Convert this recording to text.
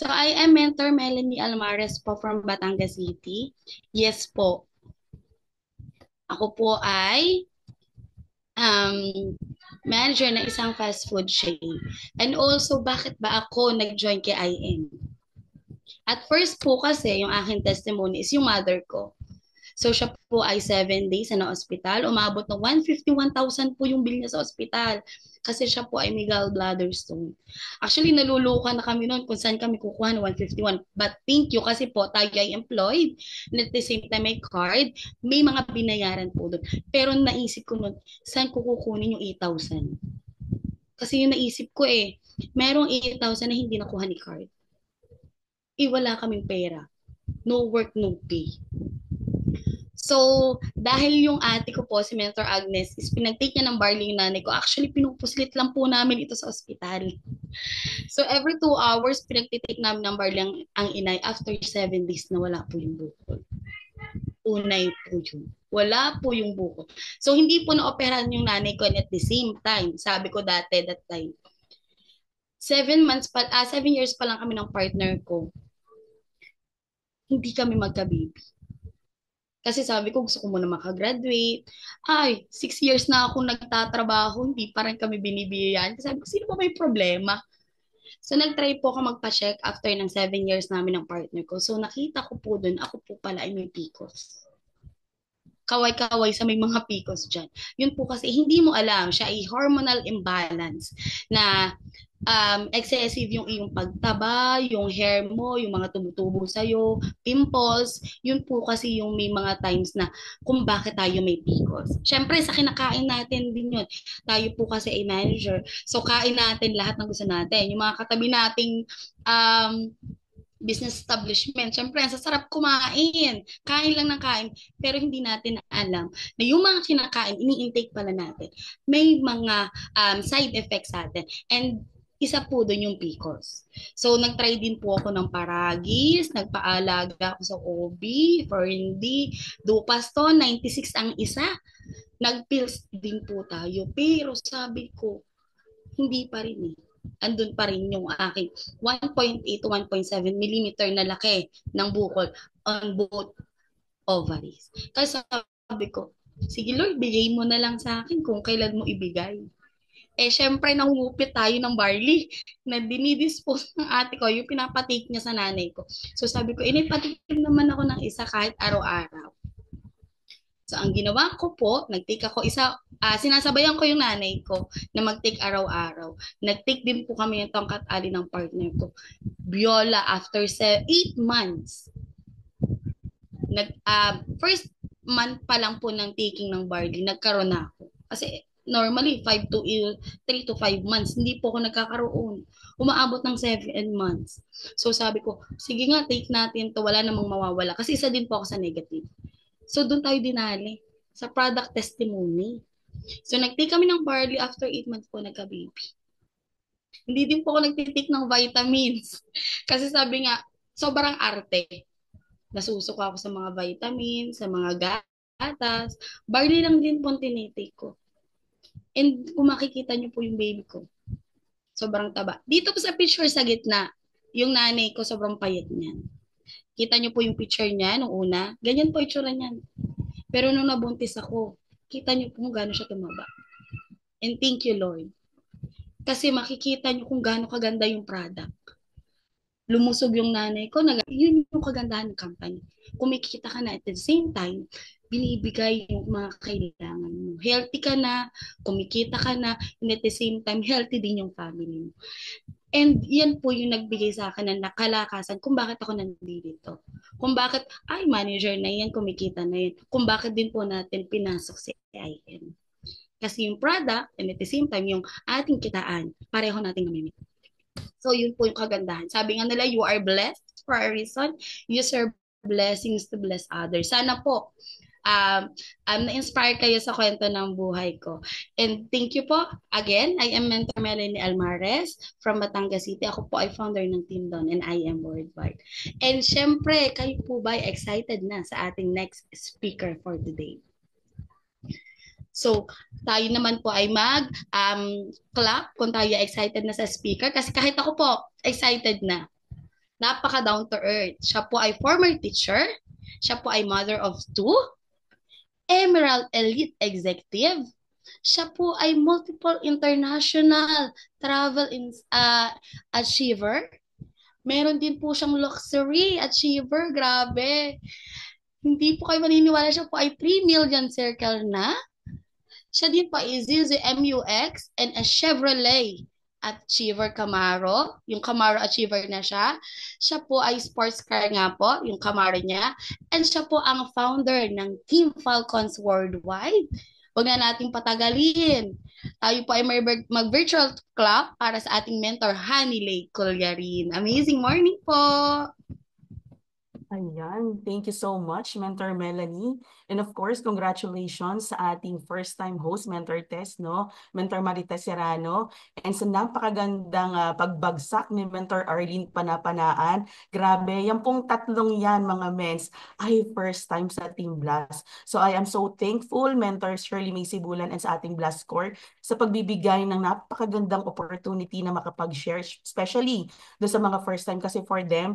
So I am Mentor Melanie Almares po from Batangas City. Yes po, ako po ay um, manager ng isang fast food chain. And also, bakit ba ako nag-join kay IM? At first po kasi, yung aking testimony is yung mother ko. So siya po ay 7 days na ospital. Umabot ng 151,000 po yung bill niya sa ospital. Kasi siya po ay may gallbladder stone. Actually, naluluka na kami noon kung saan kami kukuha ng 151. But thank you kasi po tayo ay employed. And at the same time may card. May mga binayaran po doon. Pero naisip ko noon, saan ko kukunin yung 8,000? Kasi yung naisip ko merong 8,000 na hindi nakuha ni card. Wala kaming pera. No work, no pay. So, dahil yung ate ko po, si Mentor Agnes, is pinag-take niya ng barley yung nanay ko. Actually, pinupuslit lang po namin ito sa ospital. So, every 2 hours, pinag-take namin ng barley ang inay. After 7 days na wala po yung bukol. Tunay po yun. Wala po yung bukol. So, hindi po na-operahan yung nanay ko and at the same time, sabi ko dati, that time, 7 years pa lang kami ng partner ko, hindi kami magka-baby. Kasi sabi ko, gusto ko muna makagraduate. Ay, 6 years na ako nagtatrabaho, hindi pa rin kami binibiyayan. Kasi sabi ko, sino ba may problema? So, nag-try po ako magpa-check after ng 7 years namin ng partner ko. So, nakita ko po dun, ako po pala ay may PCOS. Kaway-kaway sa may mga PCOS dyan. Yun po kasi, hindi mo alam, siya ay hormonal imbalance na excessive yung iyong pagtaba, yung hair mo, yung mga tumutubo sa'yo, pimples, yun po kasi yung may mga times na kung bakit tayo may PCOS. Siyempre, sa kinakain natin din yun. Tayo po kasi ay manager. So, kain natin lahat ng gusto natin. Yung mga katabi nating um, business establishment. Siyempre, ang sasarap kumain. Kain lang ng kain. Pero hindi natin alam na yung mga kinakain, ini-intake pala natin. May mga side effects sa atin. And isa po doon yung PCOS. So, nag-try din po ako ng Paragis, nagpaalaga ako sa OB, for hindi, Dupaston, 96 ang isa. Nag-pills din po tayo. Pero sabi ko, hindi pa rin andun pa rin yung aking 1.8 to 1.7 millimeter na laki ng bukol on both ovaries. Kasi sabi ko, sige Lord, bigay mo na lang sa akin kung kailan mo ibigay. Syempre, nangungupit tayo ng barley na dinidispose ng ate ko, yung pinapatake niya sa nanay ko. So sabi ko, inipatikim naman ako ng isa kahit araw-araw. So, ang ginawa ko po, nag-take ako sinasabayan ko yung nanay ko na mag-take araw-araw. Nag-take din po kami ng tongkat ali ng partner ko. Biola after 8 months. First month pa lang po ng taking ng barley, nagkaroon na ako. Kasi normally 3 to 5 months, hindi po ako nagkakaroon. Umaabot ng 7 months. So sabi ko, sige nga, take natin to, wala namang mawawala. Kasi isa din po ako sa negative. So, doon tayo dinali sa product testimony. So, nag-take kami ng barley after 8 months po nagka-baby. Hindi din po ako nag-take ng vitamins. Kasi sabi nga, sobrang arte. Nasusuka ako sa mga vitamins, sa mga gatas. Barley lang din po tinitake ko. And kung makikita niyo po yung baby ko, sobrang taba. Dito po sa picture sa gitna, yung nanay ko sobrang payat niyan. Kita niyo po yung picture niya nung una. Ganyan po itsura niyan. Pero nung nabuntis ako, kita niyo kung gaano siya tumaba. And thank you, Lord. Kasi makikita niyo kung gaano kaganda yung product. Lumusog yung nanay ko, yun yung kagandahan ng company. Kumikita ka na at the same time, binibigay yung mga kailangan mo. Healthy ka na, kumikita ka na, and at the same time, healthy din yung family mo. And yan po yung nagbigay sa akin ng nakalakasan kung bakit ako nandito. Kung bakit, ay, manager na yan, kumikita na yan. Kung bakit din po natin pinasok si IM. Kasi yung product, and at the same time, yung ating kitaan, pareho nating namimit. So, yun po yung kagandahan. Sabi nga nila, you are blessed for a reason. Use your blessings to bless others. Sana po, na-inspire kayo sa kwento ng buhay ko. And thank you po. Again, I am Mentor Melanie Almares from Batangas City. Ako po ay founder ng Team Don and I am worldwide. And syempre, kayo po ba excited na sa ating next speaker for today? So, tayo naman po ay mag-clap kung tayo excited na sa speaker. Kasi kahit ako po, excited na. Napaka down to earth. Siya po ay former teacher. Siya po ay mother of two. Emerald Elite Executive. Siya po ay multiple international travel achiever. Meron din po siyang luxury achiever. Grabe. Hindi po kayo maniniwala, siya po ay 3 million circle na. Siya din po ay Isuzu MUX and a Chevrolet Achiever Camaro. Yung Camaro Achiever na siya. Siya po ay sports car nga po, yung Camaro niya. And siya po ang founder ng Team Falcons Worldwide. Huwag na nating patagalin. Tayo po ay mag-virtual club para sa ating mentor, Hanilay Colyarin. Amazing morning po! Ayan, thank you so much, Mentor Melanie. And of course, congratulations sa ating first-time host, Mentor Tess, no? Mentor Marites Serrano. And sa napakagandang pagbagsak ni Mentor Arlene Panapanaan. Grabe, yan pong tatlong yan, mga mens, ay first time sa Team Blast. So I am so thankful, Mentor Shirley May Sibulan and sa ating Blast Corps sa pagbibigay ng napakagandang opportunity na makapag-share, especially do sa mga first time kasi for them,